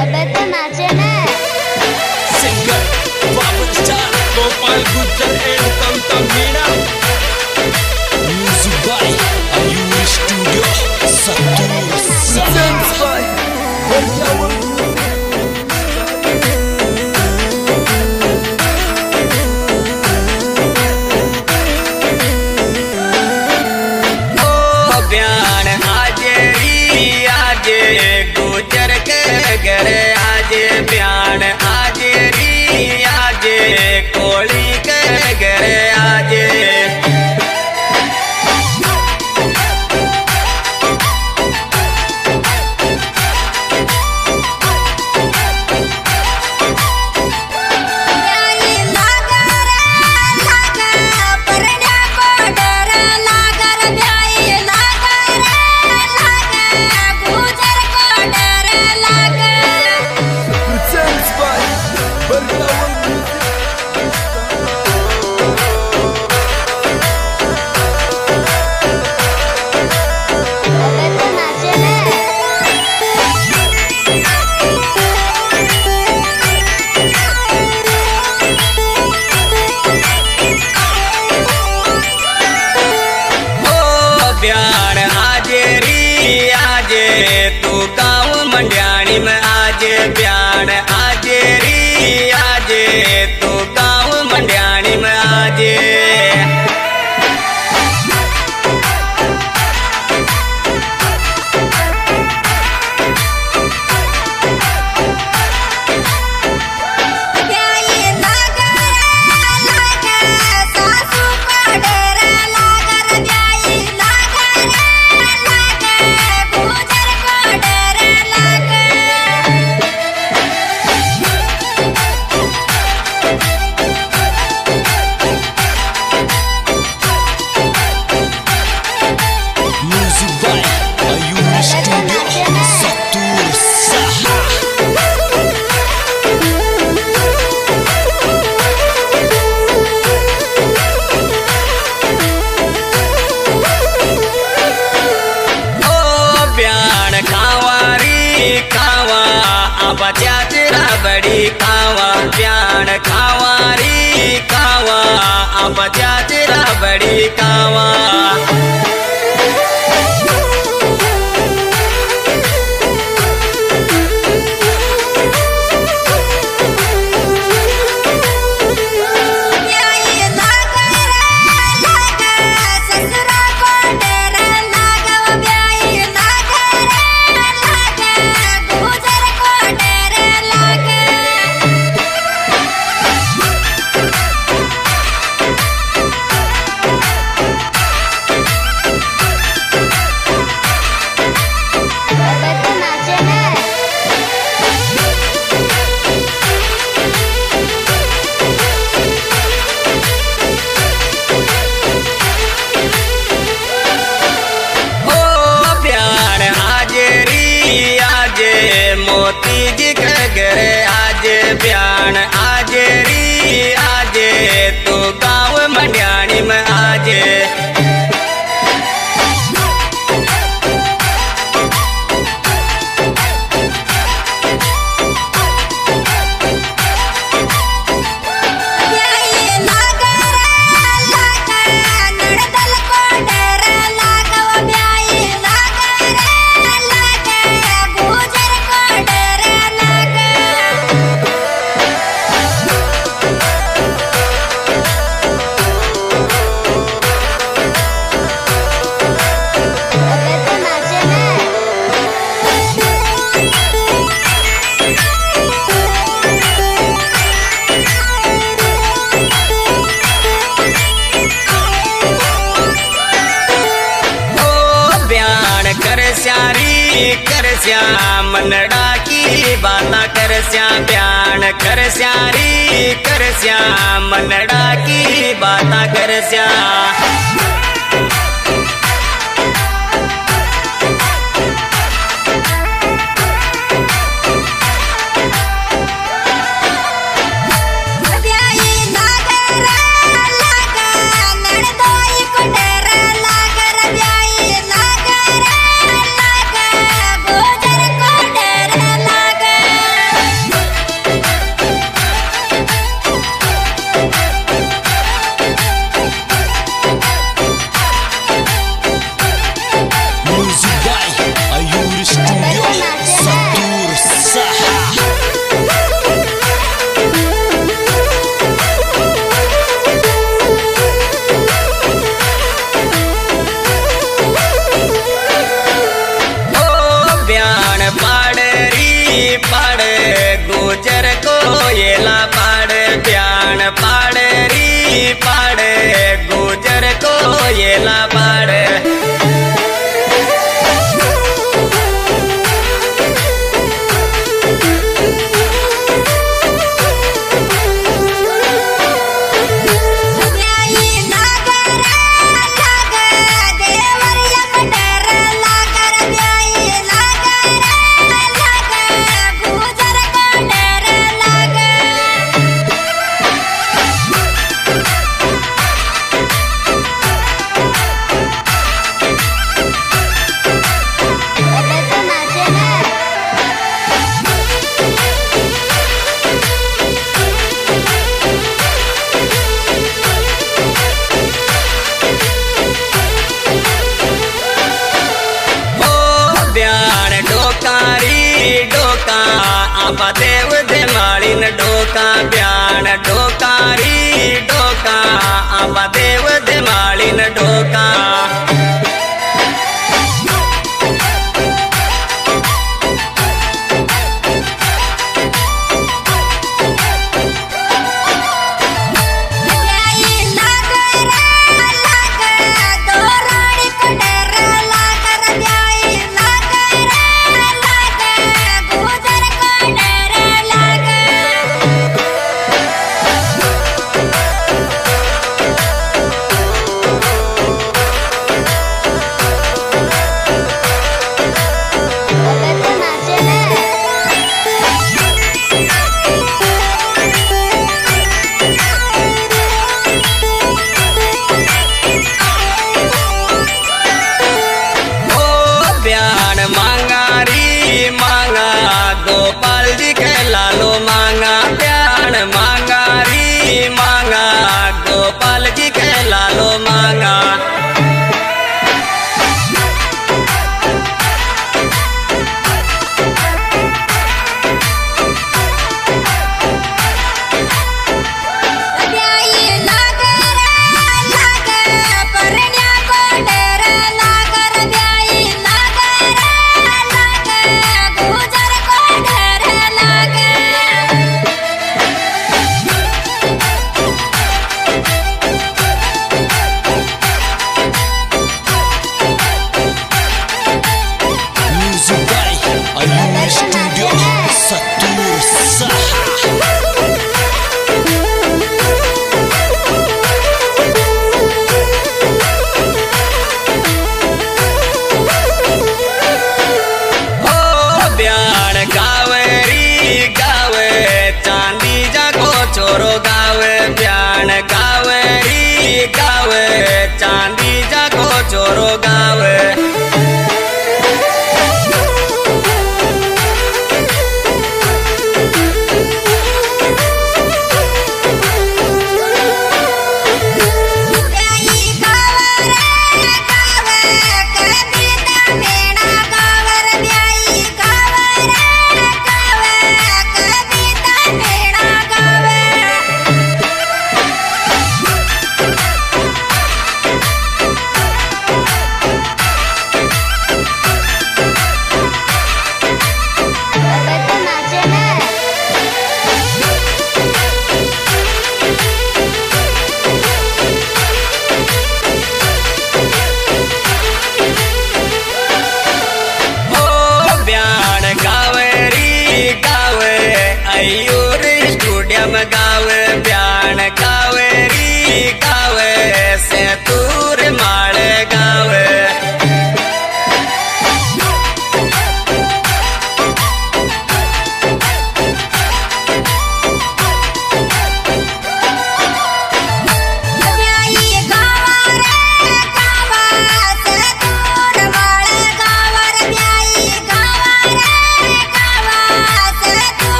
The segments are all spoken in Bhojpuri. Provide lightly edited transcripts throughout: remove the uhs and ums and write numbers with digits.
अबे तो नाचे ना। Singer Babu star Gopal Gujjar and Kavita Meena. Music by Ayush studio Sattur. Dance by Gujar के घर आज ब्यान आज री आज कोली के घर आज तू गाँव मंड्याणी में आज ब्यान आज री आज तू गाँव मंड्याणी में आज बजाजरा बड़ी कावा प्यान खावारी कावा बजाजरा बड़ी कावा मोती जी के घर आज ब्यान आज री आज तू गाँव मंड्याणी में आज कर श्याम मनड़ा की बाता कर श्याम प्यान कर श्यारी कर श्याम मनड़ा की बाता कर श्याम पाड़े गुजर को येला पाड़े ब्याण पाड़े री पाड़े गुजर को येला पाड़े आपा देव दे माळीन डोका ब्याण डोकारी डोका आपा देव दे माळीन डोका गोपाल जी के लालो मांगा प्याण मांगा री मांगा गोपाल जी के लालो मांगा लागे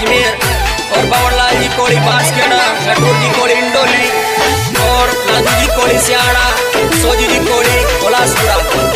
अजमेर और बावरलाल जी कोड़ी बांसखेड़ा, नटूर जी कोड़ी इंडोली और लादू जी कोड़ी सियाड़ा, सोजी जी कोड़ी कोलासपुरा।